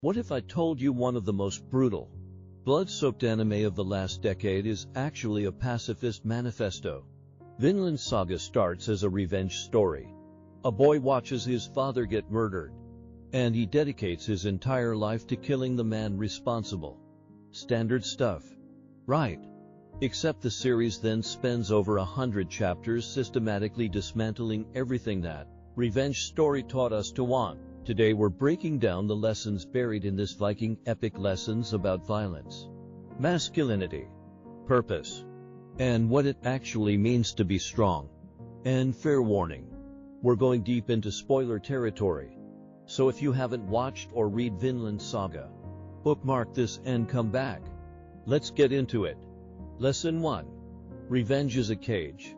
What if I told you one of the most brutal, blood-soaked anime of the last decade is actually a pacifist manifesto? Vinland Saga starts as a revenge story. A boy watches his father get murdered, and he dedicates his entire life to killing the man responsible. Standard stuff, right? Except the series then spends over 100 chapters systematically dismantling everything that revenge story taught us to want. Today we're breaking down the lessons buried in this Viking epic, lessons about violence, masculinity, purpose, and what it actually means to be strong. And fair warning, we're going deep into spoiler territory. So if you haven't watched or read Vinland Saga, bookmark this and come back. Let's get into it. Lesson 1. Revenge is a cage.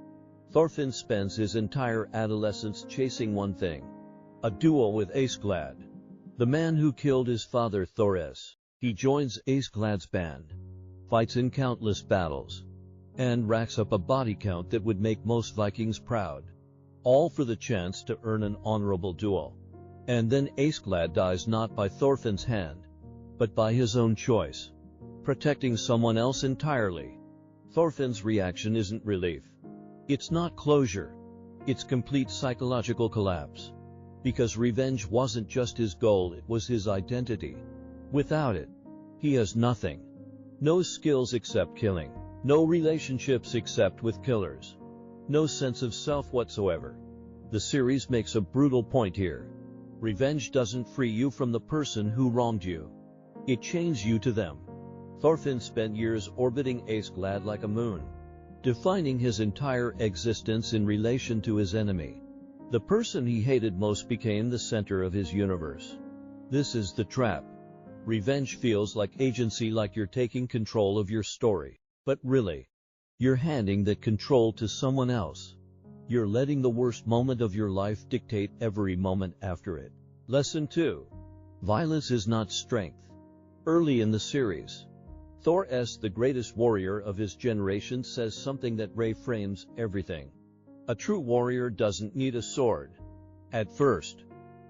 Thorfinn spends his entire adolescence chasing one thing: a duel with Aesglad, the man who killed his father Thores. He joins Aesglad's band, fights in countless battles, and racks up a body count that would make most Vikings proud, all for the chance to earn an honorable duel. And then Aesglad dies, not by Thorfinn's hand, but by his own choice, protecting someone else entirely. Thorfinn's reaction isn't relief. It's not closure. It's complete psychological collapse. Because revenge wasn't just his goal, it was his identity. Without it, he has nothing. No skills except killing. No relationships except with killers. No sense of self whatsoever. The series makes a brutal point here. Revenge doesn't free you from the person who wronged you. It chains you to them. Thorfinn spent years orbiting Aesglad like a moon, defining his entire existence in relation to his enemy. The person he hated most became the center of his universe. This is the trap. Revenge feels like agency, like you're taking control of your story. But really, you're handing that control to someone else. You're letting the worst moment of your life dictate every moment after it. Lesson 2. Violence is not strength. Early in the series, Thor, the greatest warrior of his generation, says something that reframes everything. A true warrior doesn't need a sword. At first,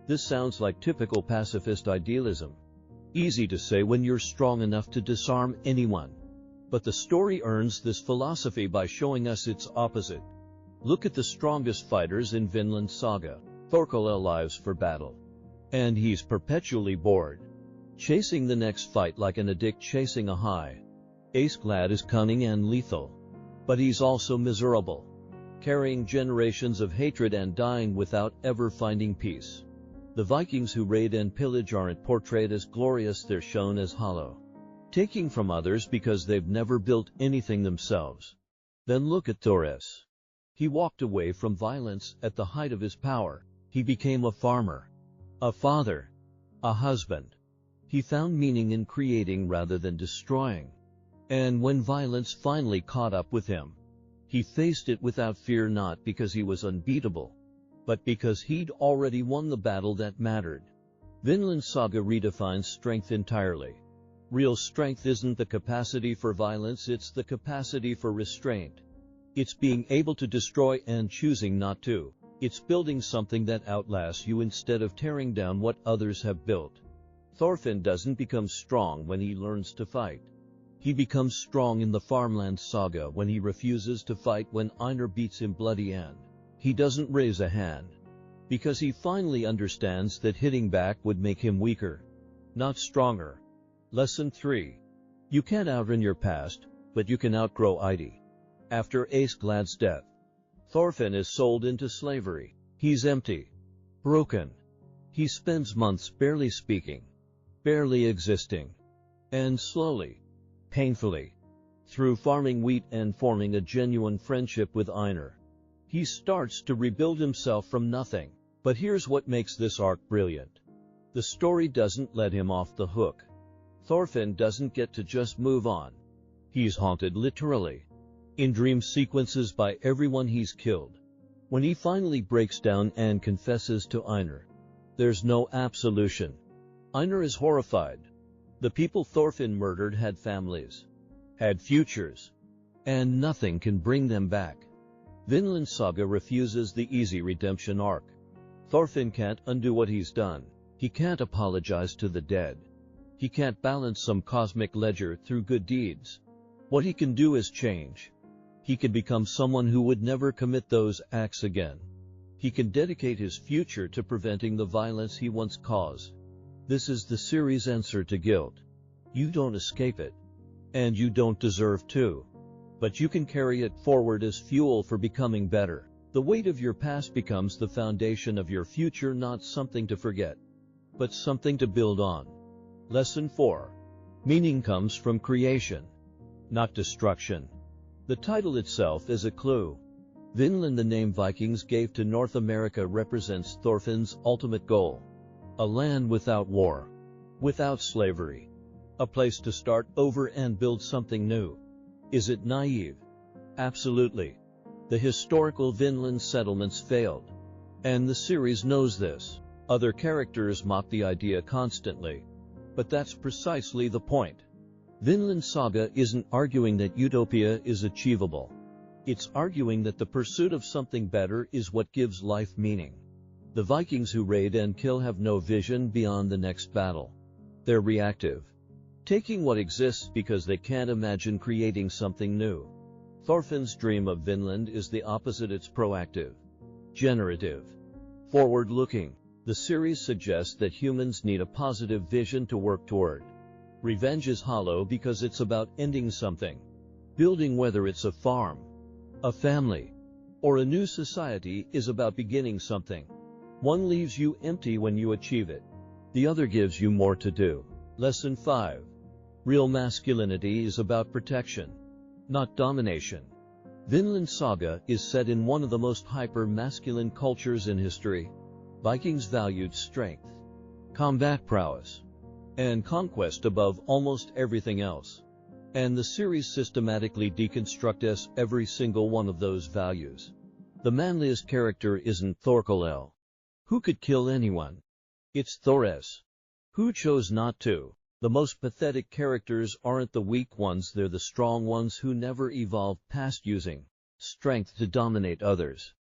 this sounds like typical pacifist idealism. Easy to say when you're strong enough to disarm anyone. But the story earns this philosophy by showing us its opposite. Look at the strongest fighters in Vinland Saga. Thorkel lives for battle, and he's perpetually bored, chasing the next fight like an addict chasing a high. Aesglad is cunning and lethal, but he's also miserable, carrying generations of hatred and dying without ever finding peace. The Vikings who raid and pillage aren't portrayed as glorious, they're shown as hollow, taking from others because they've never built anything themselves. Then look at Thores. He walked away from violence at the height of his power. He became a farmer, a father, a husband. He found meaning in creating rather than destroying. And when violence finally caught up with him, he faced it without fear, not because he was unbeatable, but because he'd already won the battle that mattered. Vinland Saga redefines strength entirely. Real strength isn't the capacity for violence, it's the capacity for restraint. It's being able to destroy and choosing not to. It's building something that outlasts you instead of tearing down what others have built. Thorfinn doesn't become strong when he learns to fight. He becomes strong in the Farmland Saga when he refuses to fight when Einar beats him bloody, and he doesn't raise a hand, because he finally understands that hitting back would make him weaker, not stronger. Lesson 3. You can't outrun your past, but you can outgrow it. After Aesglad's death, Thorfinn is sold into slavery. He's empty, broken. He spends months barely speaking, barely existing, and slowly, painfully, through farming wheat and forming a genuine friendship with Einar, he starts to rebuild himself from nothing. But here's what makes this arc brilliant. The story doesn't let him off the hook. Thorfinn doesn't get to just move on. He's haunted literally, in dream sequences, by everyone he's killed. When he finally breaks down and confesses to Einar, there's no absolution. Einar is horrified. The people Thorfinn murdered had families, had futures, and nothing can bring them back. Vinland Saga refuses the easy redemption arc. Thorfinn can't undo what he's done. He can't apologize to the dead. He can't balance some cosmic ledger through good deeds. What he can do is change. He can become someone who would never commit those acts again. He can dedicate his future to preventing the violence he once caused. This is the series' answer to guilt. You don't escape it. And you don't deserve to. But you can carry it forward as fuel for becoming better. The weight of your past becomes the foundation of your future, not something to forget, but something to build on. Lesson 4. Meaning comes from creation, not destruction. The title itself is a clue. Vinland, the name Vikings gave to North America, represents Thorfinn's ultimate goal. A land without war, without slavery. A place to start over and build something new. Is it naive? Absolutely. The historical Vinland settlements failed. And the series knows this. Other characters mock the idea constantly. But that's precisely the point. Vinland Saga isn't arguing that utopia is achievable. It's arguing that the pursuit of something better is what gives life meaning. The Vikings who raid and kill have no vision beyond the next battle. They're reactive, taking what exists because they can't imagine creating something new. Thorfinn's dream of Vinland is the opposite. It's proactive, generative, forward-looking. The series suggests that humans need a positive vision to work toward. Revenge is hollow because it's about ending something. Building, whether it's a farm, a family, or a new society, is about beginning something. One leaves you empty when you achieve it. The other gives you more to do. Lesson 5. Real masculinity is about protection, not domination. Vinland Saga is set in one of the most hyper-masculine cultures in history. Vikings valued strength, combat prowess, and conquest above almost everything else. And the series systematically deconstructs every single one of those values. The manliest character isn't Thorkel, who could kill anyone. It's Thores, who chose not to. The most pathetic characters aren't the weak ones, they're the strong ones who never evolved past using strength to dominate others.